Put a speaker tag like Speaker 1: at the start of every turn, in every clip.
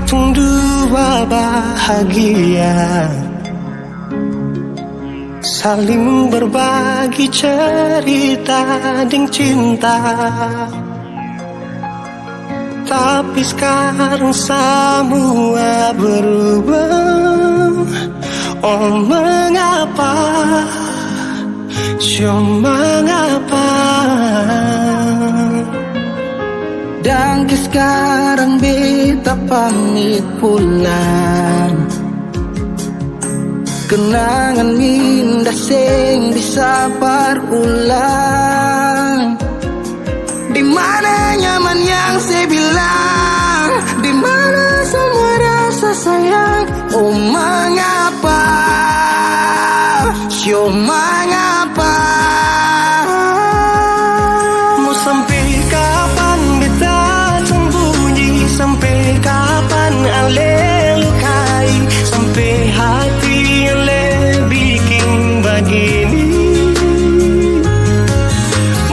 Speaker 1: tung dua bahagia, saling berbagi cerita ding cinta. Tapi sekarang semua berubah. Oh mengapa, mengapa?
Speaker 2: Dan sekarang beta pamit pulang. Kenangan indah sing bisa berulang. Di mana nyaman yang saya bilang, di mana semua rasa sayang. Oh mengapa, mengapa?
Speaker 1: Mau sampai kapan beta sembunyi, sampai kapan ale lukai, sampai hati ale bikin begini.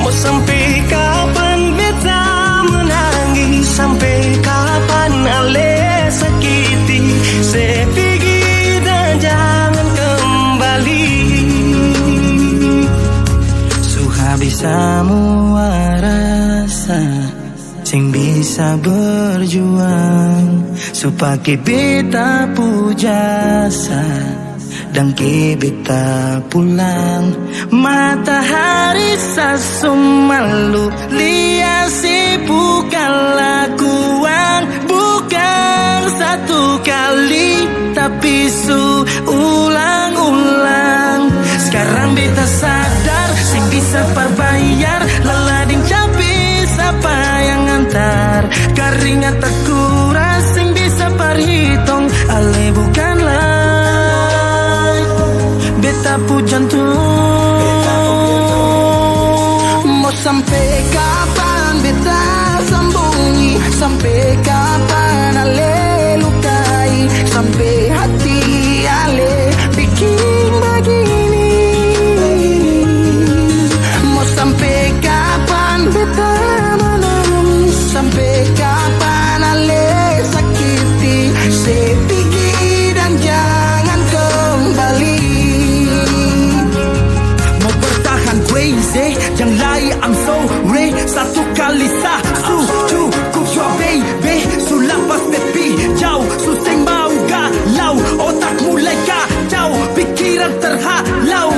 Speaker 1: Mau sampai kapan beta menangis, sampai kapan ale sakiti, saya pergi dan jangan kembali.
Speaker 2: Habis semua rasa sing bisa berjuang, supaya beta pujasa dan beta pulang. Matahari sasumalu liasi bukan lakuan, bukan satu kali tapi ulang-ulang. Sekarang beta sadar sing bisa perbayar, lelading capi siapa yang antar. Keringat terkuras sing bisa perhitung, ale bukanlah beta pu jantung. Mau sampai kapan beta sembunyi, sampai kapan ale lukai, sampai hati ale bikin begini. Sampai kapan beta menangis, sampai kapan ale sakiti, saya pergi dan jangan kembali. Mau bertahan crazy, yang lain I'm sorry. Satu kali satu cukup jua baby. Sulapas baby jauh, suseng bau galau, otak mulai kacau, pikiran terhalau.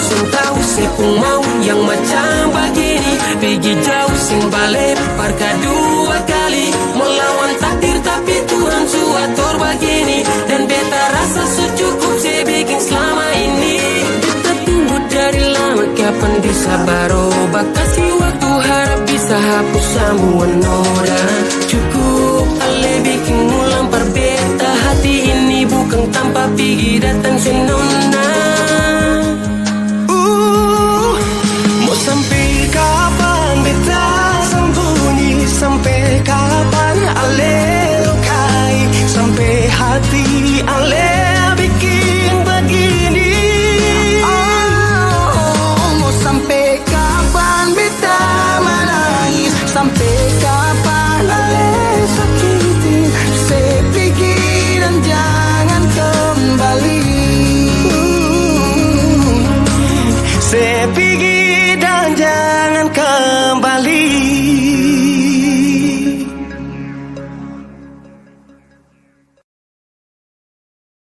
Speaker 3: Sing tahu saya pun mau yang macam begini, pergi jauh sing balik parka dua kali, melawan takdir tapi Tuhan suatur begini. Dan beta rasa secukup saya bikin selama ini. Kita tunggu dari lama kapan bisa berubah, kasih waktu harap bisa hapus semua noda. Cukup ale bikin ulang perbeta, hati ini bukan tanpa pergi datang senona.